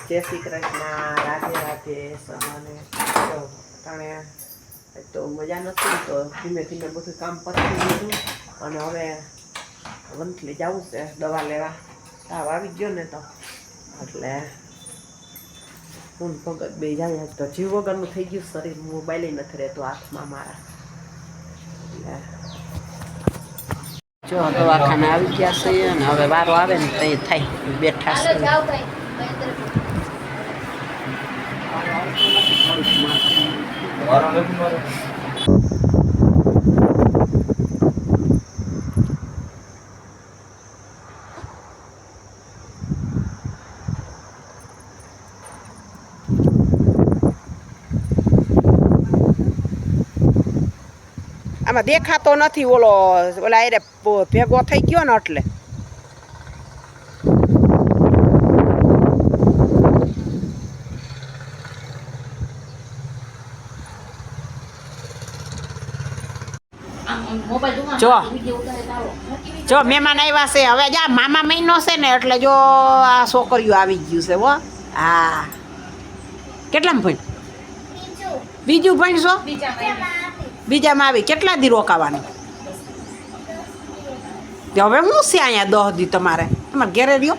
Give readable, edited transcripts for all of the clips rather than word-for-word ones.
જય શ્રી કૃષ્ણ, રાધે રાધે સવાને. તાણે તો મજા નથી તો ધીમે ધીમે બધું કામ પતી લીધું અને હવે વંથલી જવું છે દવા લેવા. તાવ આવી ગયો ને તો એટલે હું ભગત બે જાય તો જીવ વગરનું થઈ ગયું શરીર. મોબાઈલ નથી રહેતો હાથમાં મારા. જો દવાખાને આવી ગયા છે અને હવે વારો આવે ને તો થાય બેઠા છે. આમાં દેખાતો નથી ઓલા એરે ભેગો થઈ ગયો ને એટલે જો મહેમાન આવ્યા છે. હવે જા મામા મહિનો છે ને એટલે જો આ છોકરીઓ આવી ગયું છે. હો હા કેટલામાં ભણ? બીજું ભણશો? બીજામાં આવી. કેટલા દી રોકાવાનું? હવે હું છે અહીંયા 10 દી તમારે ઘેરે રહ્યો?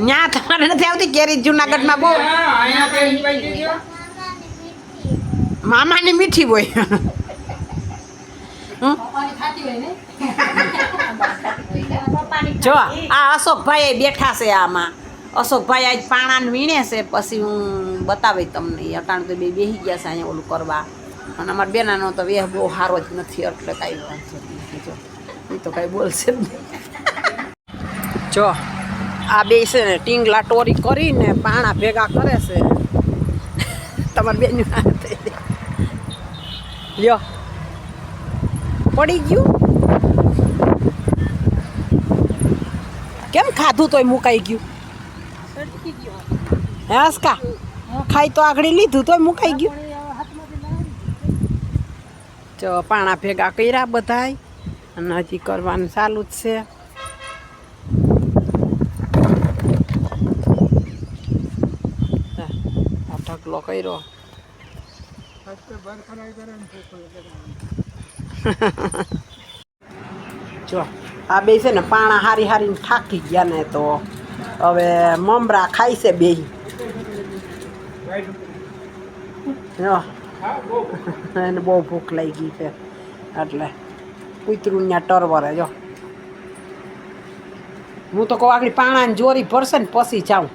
ત્યાં તમારે નથી આવતી કેરી? જુનાગઢમાં બહુ મામાની મીઠી હોય. જો આ અશોકભાઈ બેઠા છે. આમાં અશોકભાઈ આજ પાણાને વીણે છે. પછી હું બતાવી તમને. અટાણ તો બે બેસી ગયા છે અહીંયા ઓલું કરવા. અને અમારા બેનાનો તો વેહ બહુ સારો જ નથી એટલે કાંઈ વાંધો નહીં. જો એ તો કાંઈ બોલશે જ નહીં. જો આ બે છે ને ટીંગલા ટોરી કરીને પાણા ભેગા કરે છે. તમારે બેન લ્યો પડી ગયું. કેમ ખાધું તોય મુકાઈ ગયું? હસકા ખાઈ તો આગળ લીધું તોય મુકાઈ ગયું. જો પાણા ભેગા કર્યા બધાય અને હજી કરવાનું ચાલુ જ છે. આ ઢગલો કર્યો. જો આ બે છે ને પાણા હારી હારીને થાકી ગયા ને તો હવે મમરા ખાય છે બે. એને બહુ ભૂખ લાગી છે એટલે કૂતરું ત્યાં ટરવરે. જો હું તો કહું આગળ પાણાની જોરી ભરશે ને પછી જાઉં.